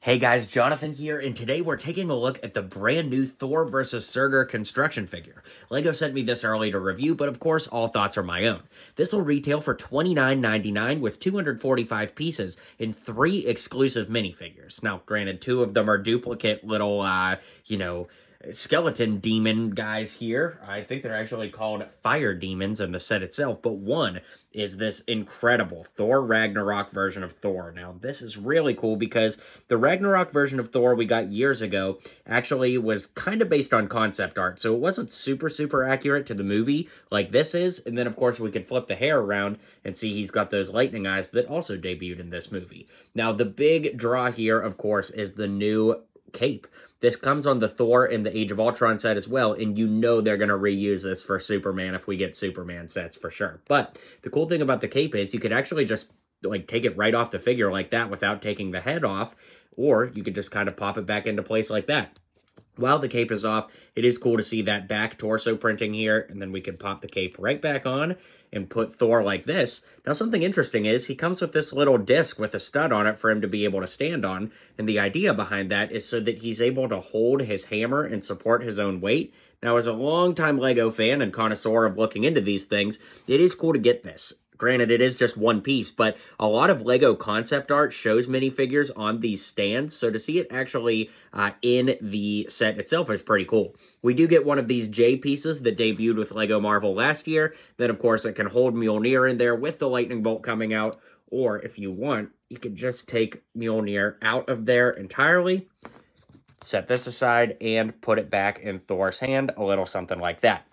Hey guys, Jonathan here, and today we're taking a look at the brand new Thor vs. Surtur construction figure. LEGO sent me this early to review, but of course, all thoughts are my own. This will retail for $29.99 with 245 pieces in 3 exclusive minifigures. Now, granted, 2 of them are duplicate little, skeleton demon guys here. I think they're actually called fire demons in the set itself, but one is this incredible Thor Ragnarok version of Thor. Now, this is really cool because the Ragnarok version of Thor we got years ago actually was kind of based on concept art, so it wasn't super accurate to the movie like this is. And then, of course, we could flip the hair around and see he's got those lightning eyes that also debuted in this movie. Now, the big draw here, of course, is the new cape. This comes on the Thor and the Age of Ultron set as well, and you know they're going to reuse this for Superman if we get Superman sets for sure. But the cool thing about the cape is you could actually just take it right off the figure like that without taking the head off, or you could just kind of pop it back into place like that. While the cape is off, it is cool to see that back torso printing here, and then we can pop the cape right back on and put Thor like this. Now, something interesting is he comes with this little disc with a stud on it for him to be able to stand on, and the idea behind that is so that he's able to hold his hammer and support his own weight. Now, as a longtime LEGO fan and connoisseur of looking into these things, it is cool to get this. Granted, it is just one piece, but a lot of LEGO concept art shows minifigures on these stands, so to see it actually in the set itself is pretty cool. We do get one of these J pieces that debuted with LEGO Marvel last year. Then, of course, it can hold Mjolnir in there with the lightning bolt coming out, or if you want, you could just take Mjolnir out of there entirely, set this aside, and put it back in Thor's hand, a little something like that.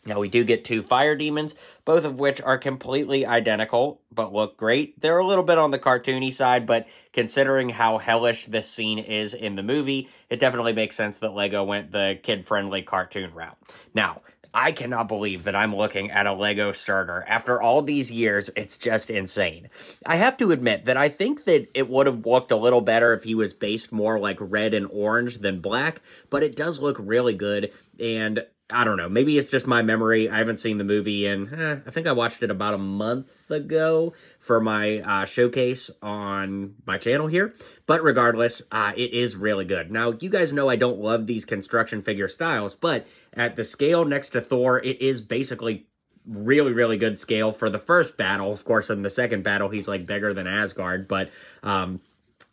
Now, we do get 2 fire demons, both of which are completely identical, but look great. They're a little bit on the cartoony side, but considering how hellish this scene is in the movie, it definitely makes sense that LEGO went the kid-friendly cartoon route. Now, I cannot believe that I'm looking at a LEGO Surtur. After all these years, it's just insane. I have to admit that I think that it would have looked a little better if he was based more like red and orange than black, but it does look really good, and I don't know, maybe it's just my memory. I haven't seen the movie in, I think I watched it about a month ago for my showcase on my channel here. But regardless, it is really good. Now, you guys know I don't love these construction figure styles, but at the scale next to Thor, it is basically really good scale for the first battle. Of course, in the second battle, he's like bigger than Asgard, but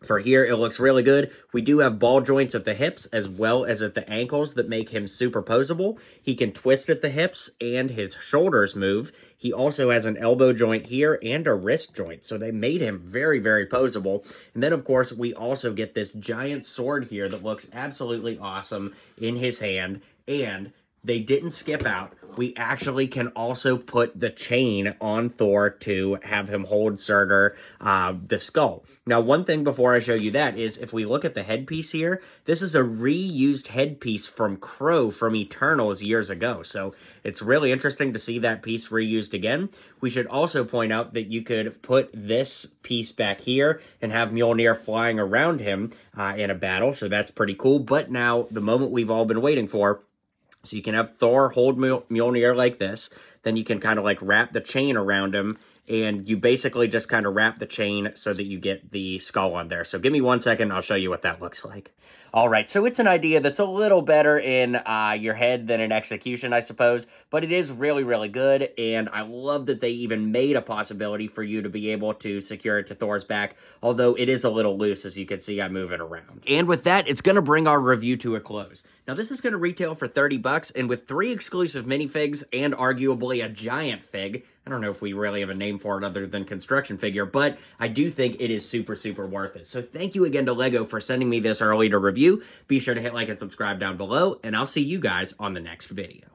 for here, it looks really good. We do have ball joints at the hips as well as at the ankles that make him superposable. He can twist at the hips and his shoulders move. He also has an elbow joint here and a wrist joint, so they made him very posable. And then, of course, we also get this giant sword here that looks absolutely awesome in his hand, and they didn't skip out. We actually can also put the chain on Thor to have him hold Surtur, the skull. Now, one thing before I show you that is if we look at the headpiece here, this is a reused headpiece from Crow from Eternals years ago. So it's really interesting to see that piece reused again. We should also point out that you could put this piece back here and have Mjolnir flying around him in a battle. So that's pretty cool. But now, the moment we've all been waiting for. So you can have Thor hold Mjolnir like this. Then you can kind of like wrap the chain around him. And you basically just kind of wrap the chain so that you get the skull on there. So give me 1 second, I'll show you what that looks like. All right, so it's an idea that's a little better in your head than in execution, I suppose. But it is really good, and I love that they even made a possibility for you to be able to secure it to Thor's back, although it is a little loose, as you can see, I move it around. And with that, it's going to bring our review to a close. Now, this is going to retail for 30 bucks, and with 3 exclusive minifigs and arguably a giant fig, I don't know if we really have a name for it other than construction figure, but I do think it is super worth it. So thank you again to LEGO for sending me this early to review. Be sure to hit like and subscribe down below, and I'll see you guys on the next video.